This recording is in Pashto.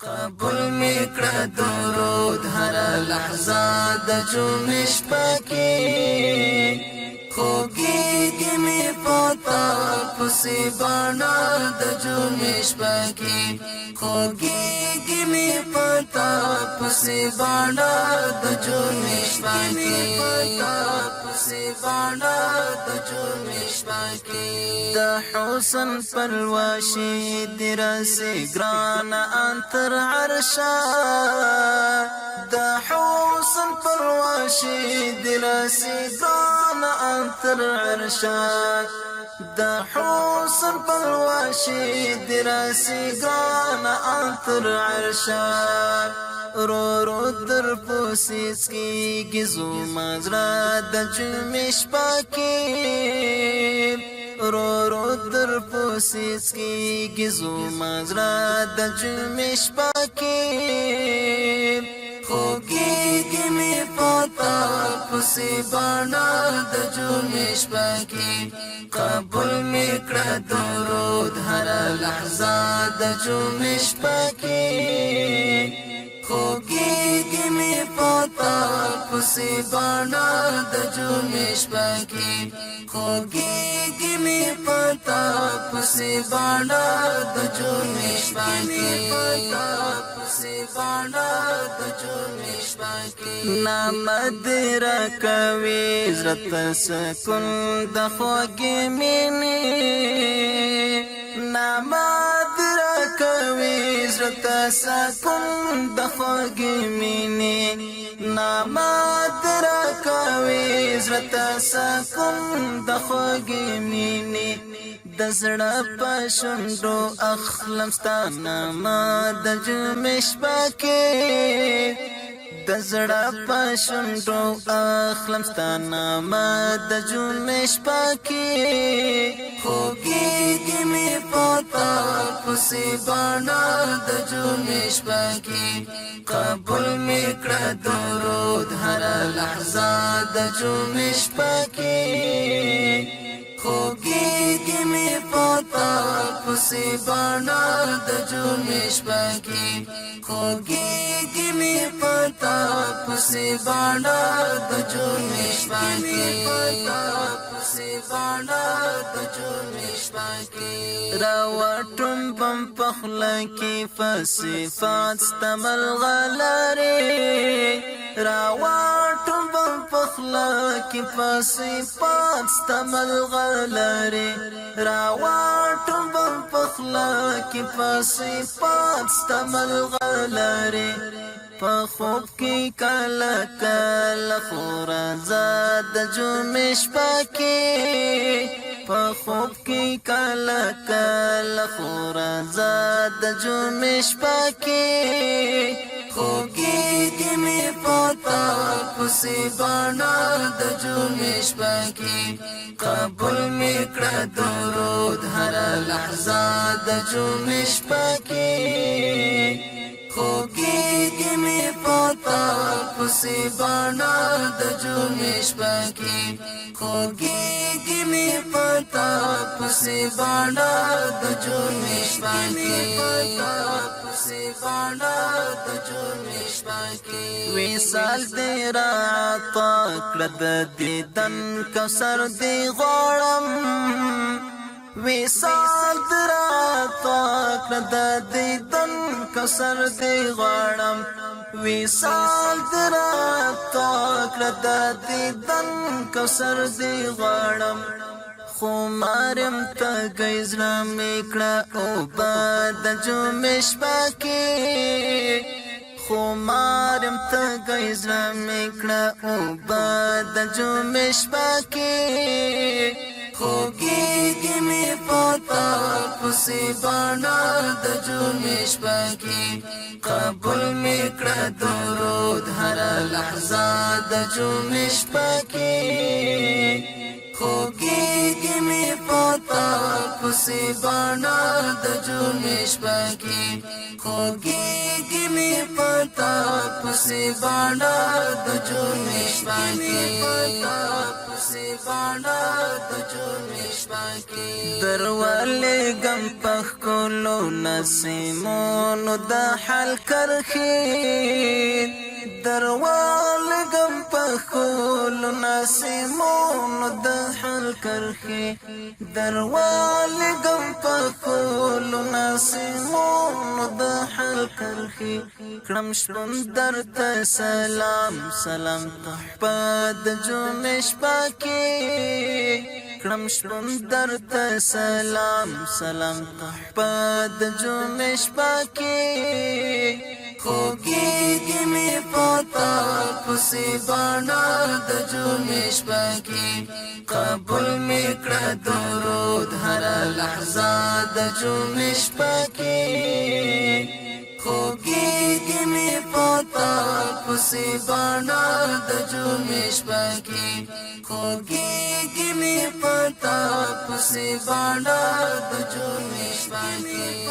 قبول میکړه درود هر لحظه د جمعش پکې خوږیږي می پتا پسې باڼه د جمعش پکې خوږیږي می پتا پسې باڼه د جمعش پکې پسې باڼه د جمعش پکې د حسن پلواشي درسه ګران انتر عرشا د حسن پلواشي درسه ګران انتر عرشا د حسن پلواشي درسه ګران انتر عرشا رو رو در پوسیس کی گزو مزرا د جمعش پاکی رو رو در پوسیس کی گزو مزرا د جمعش پاکی خوږیږي می پتا پسې باڼه د جمعش پاکی قبول میکړه درود هر لحظه د جمعش پاکی خوږیږي می پتا پسې باڼه د جمعش پکې خوږیږي می پتا پسې باڼه د جمعش پکې پسې باڼه د جمعش پکې نامدر کوي عزت سکون د خوږې مینې نامدر کوي عزت سکون د خوږې مینې نامدر کوي عزت سکون د خوږې مینې د زړه په شونډو اخلم ستا نامه د جمعش پکې د زړه په شونډو اخلم ستا نامه د جمعش پکې خوږیږي می پتا پسې باڼه د جمعش پکې قبول میکړه درود هر لحظه د جمعش پکې خوږیږي می پتا پسې باڼه د جمعش پکې خوږیږي می پتا پسې باڼه د جمعش پکې پسې باڼه د جمعش پکې راوټم بم پخلا کې فصفات استمل غلره راوټم بم پخلا کې فصفات استمل غلره راوټم بم پخلا کې فصفات استمل غلره په خوب کې کله کله خورا زاد جمعش پکې په خوب کې کله کله خورا زاد جمعش پکې خوږیږي می پتا پسې باڼه د جمعش پکې قبول میکړه درود هر لحظه د جمعش پکې خوږیږي می پتا پسې باڼه د جمعش پکې خوږیږي می پتا پسې باڼه د جمعش پکې پسې باڼه د جمعش پکې وصال دې را عطا کړه د دیدن کوثر دې غواړم وصال دې را عطا کړه د دیدن کوثر دې غواړم وصال دې را عطا کړه د دیدن کوثر دې غواړم خو مارم ته گیزرا میکړه او باد جمعش پکې خو مارم ته گیزرا میکړه او باد جمعش پکې خوږیږي می پتا پسې باڼه د جمعش پکې قبول میکړه درود هر لحظه د جمعش پکې خوږیږي می پتا پسې باڼه د جمعش پکې خوږیږي خوږیږي مې پتا پسې باڼه د جمعې شپه کې درواله غم پخکولو نسیمونو د حل کرخي درواله غم پخکولو نسیمونو د حل کرخي درواله غم پخکولو نسیمونو د حل کرخي کړم شپون درته سلام سلام تحفه د جمعې شپه کې کړم شپون درته سلام سلام تحفه د جمعې شپه کې خوږیږي مې پتا پسې باڼه د جمعې شپه کې قبول مې کړه درود هره لحظه د جمعې شپه کې خوږیږي مې پتا پسې باڼه د جمعې شپه کې خوږیږي مې پتا پسې باڼه د جمعې شپه کې